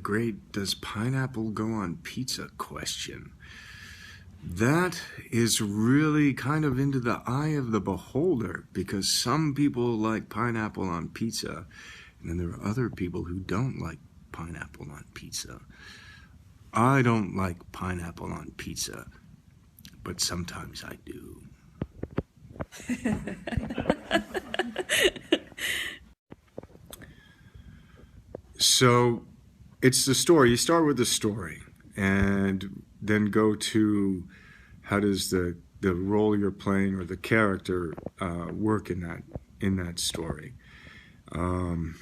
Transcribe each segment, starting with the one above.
great "does pineapple go on pizza" question. That is really kind of into the eye of the beholder, because some people like pineapple on pizza, and then there are other people who don't like pineapple on pizza. I don't like pineapple on pizza, but sometimes I do. So it's the story. You start with the story and then go to how does the role you're playing or the character work in that story. And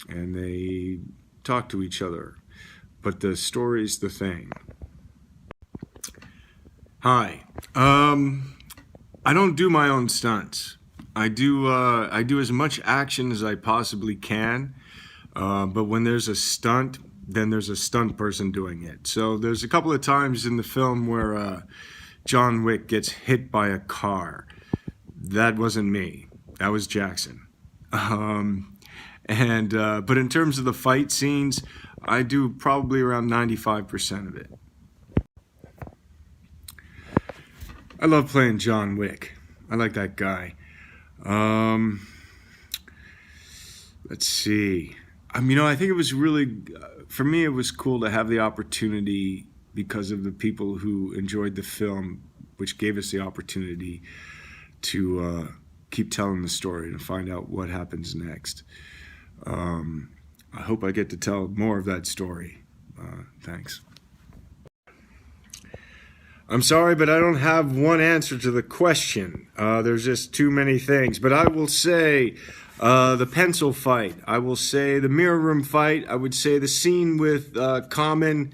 they talk to each other. But the story's the thing. Hi. I don't do my own stunts. I do as much action as I possibly can. But when there's a stunt, then there's a stunt person doing it. So there's a couple of times in the film where John Wick gets hit by a car. That wasn't me. That was Jackson. But in terms of the fight scenes, I do probably around 95% of it. I love playing John Wick. I like that guy. Let's see. I think it was really, for me, it was cool to have the opportunity because of the people who enjoyed the film, which gave us the opportunity to keep telling the story and find out what happens next. I hope I get to tell more of that story. Thanks. I'm sorry, but I don't have one answer to the question. There's just too many things. But I will say the pencil fight. I will say the mirror room fight. I would say the scene with Common,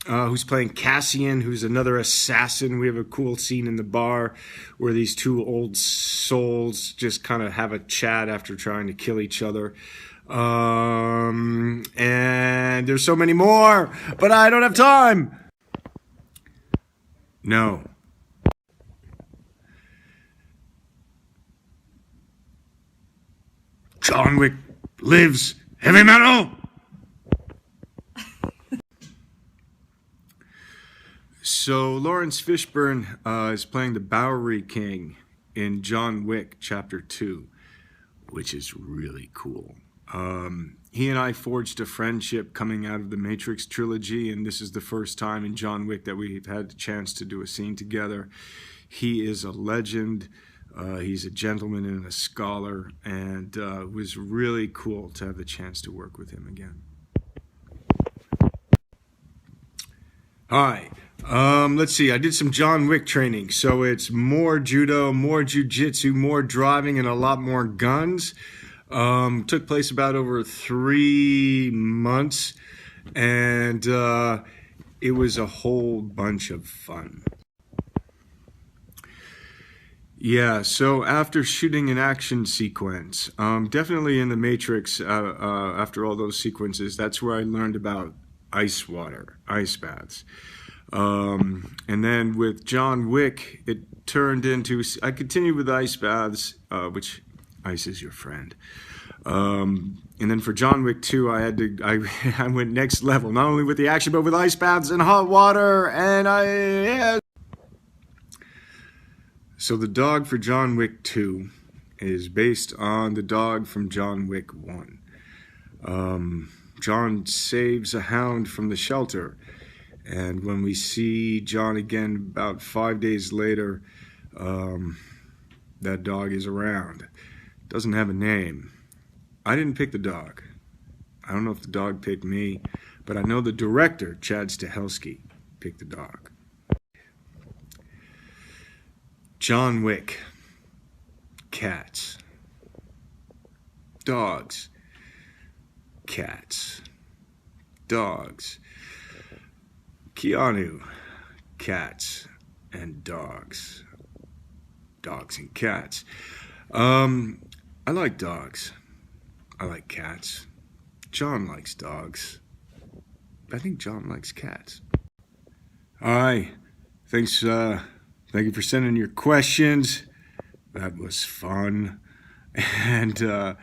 who's playing Cassian, who's another assassin. We have a cool scene in the bar where these two old souls just kind of have a chat after trying to kill each other. And there's so many more, but I don't have time. No. John Wick lives heavy metal. So Lawrence Fishburne is playing the Bowery King in John Wick Chapter 2, which is really cool. He and I forged a friendship coming out of the Matrix trilogy, and this is the first time in John Wick that we've had the chance to do a scene together. He is a legend. He's a gentleman and a scholar, and it was really cool to have the chance to work with him again. Hi. Let's see. I did some John Wick training, so it's more judo, more jiu-jitsu, more driving, and a lot more guns. Took place about over 3 months, and it was a whole bunch of fun. Yeah, so after shooting an action sequence, definitely in the Matrix, after all those sequences, that's where I learned about ice water, ice baths. And then with John Wick, it turned into, I continued with ice baths, which ice is your friend. And then for John Wick 2, I went next level, not only with the action, but with ice baths and hot water, and So the dog for John Wick 2 is based on the dog from John Wick 1. John saves a hound from the shelter, and when we see John again about 5 days later, that dog is around. Doesn't have a name. I didn't pick the dog. I don't know if the dog picked me, but I know the director, Chad Stahelski, picked the dog. John Wick. Cats. Dogs. Cats. Dogs. Keanu. Cats and dogs. Dogs and cats. I like dogs. I like cats. John likes dogs. I think John likes cats. Hi. Thanks, thank you for sending your questions. That was fun. And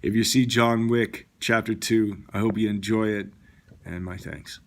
if you see John Wick Chapter 2, I hope you enjoy it. and my thanks.